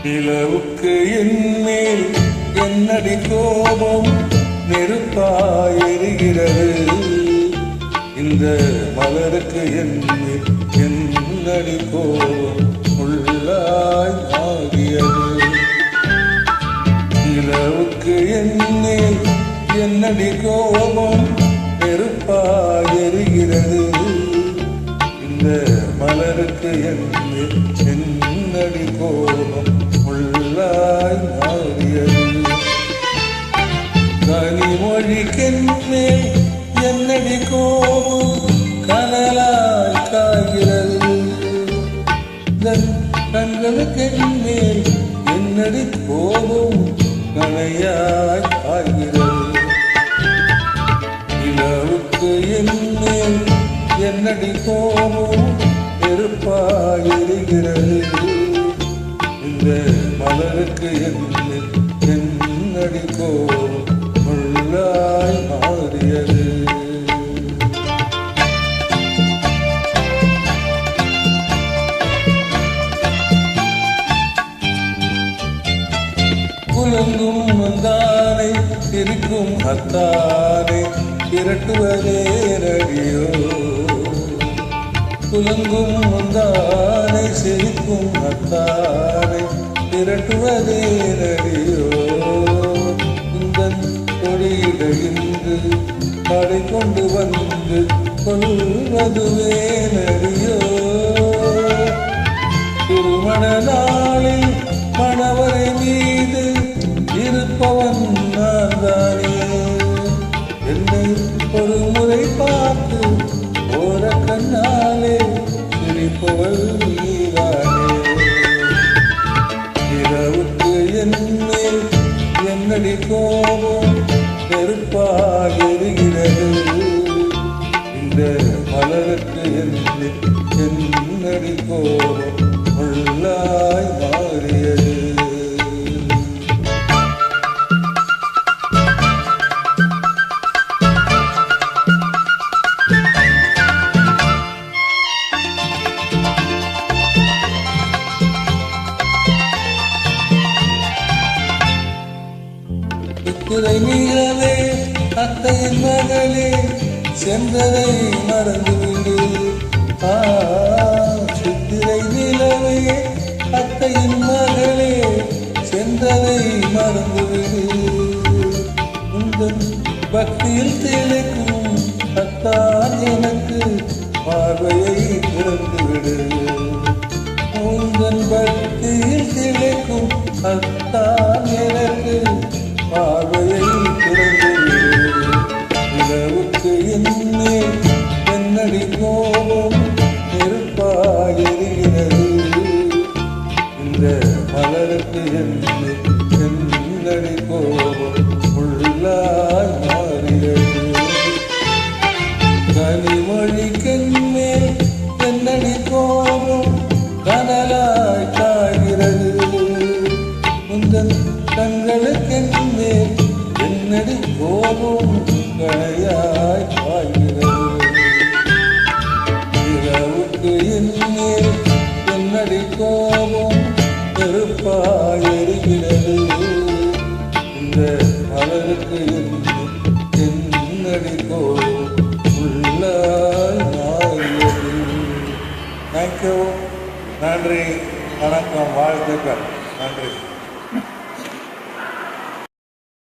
நிலவுக்கு என்மேல் என்னடி கோபம் நெருப்பாயிருகிறது. இந்த மலருக்கு என்மேல் என்னடி கோபம் உள்ளாய் ஆகியது. நிலவுக்கு என்மேல் என்னடி கோபம் நெருப்பாயிருகிறது. இந்த மலருக்கு என்மேல் என்னடி கோபம் உள்ளாய் மாறியது. கனிமொழிக்கென்மேல் என்னடி கோபம் கனலாய் காய்கிறது. கண்களுக்கென்மேல் என்னடி கோபம் கனையாய் ஆகிறது. நிலவுக்கு என்மேல் என்னடி கோபம் நெருப்பாயிருகிறது. இந்த மலருக்கு என்மேல் என்னடி கோபம் உள்ளாய் மாறியது. குலங்கும் வந்தானை சிரிக்கும் அத்தானை திரட்டுவதே நடியோ. குலங்கும் வந்தானை சிரிக்கும் அத்தானை திரட்டுவதே நடியோ. குந்தன் கொடியிடுகின்று கடை கொண்டு வந்து கொள்வதுவே நடியோ. திருமண நாளில் மணவரை மீது இருப்பவன் நான் தானே. என்னை ஒரு முறை பார்த்து ஓர கண்ணாலே சிரிப்பவள் நீதானே. இரவுக்கு என்மேல் என்னடி கோபம் நெருப்பாயிருகிறது. இந்த மலருக்கு என்மேல் என்னடி கோபம் உள்ளாய் மாறியது. சித்திரை நீரவே அத்தையின் மகளே சென்றதை மறந்துவிடு. சித்திரை நிலவே அத்தையின் மகளே சென்றதை மறந்துவிடு. உந்தன் பக்தியில் திளைக்கும் அத்தான் எனக்கு பார்வையை திறந்துவிடு. உந்தன் பக்தியில் திளைக்கும் அத்தான் எனக்கு பார்வையை திறந்துவிடு. நிலவுக்கு என்மேல் என்னடி கோபம் நெருப்பாயிருகிறது. இந்த மலருக்கு என்மேல் என்னடி கோபம் உள்ளாய் மாறியது. கனிமொழிக்கென்மேல் என்னடி கோபம் கனலாய் காய்கிறது. உந்தன் கண்களுக்கென்மேல் என்னடி கோபம் கனையாய் பாய்கிறது. இரவுக்கு என்மேல் என்னடி கோபம் நெருப்பாயிருக்கிறது. இந்த மலருக்கு என்மேல் என்னடி கோபம் உள்ளாய் மாறியது. தேங்க்யூ. நன்றி, வணக்கம், வாழ்த்துக்கள். நன்றி.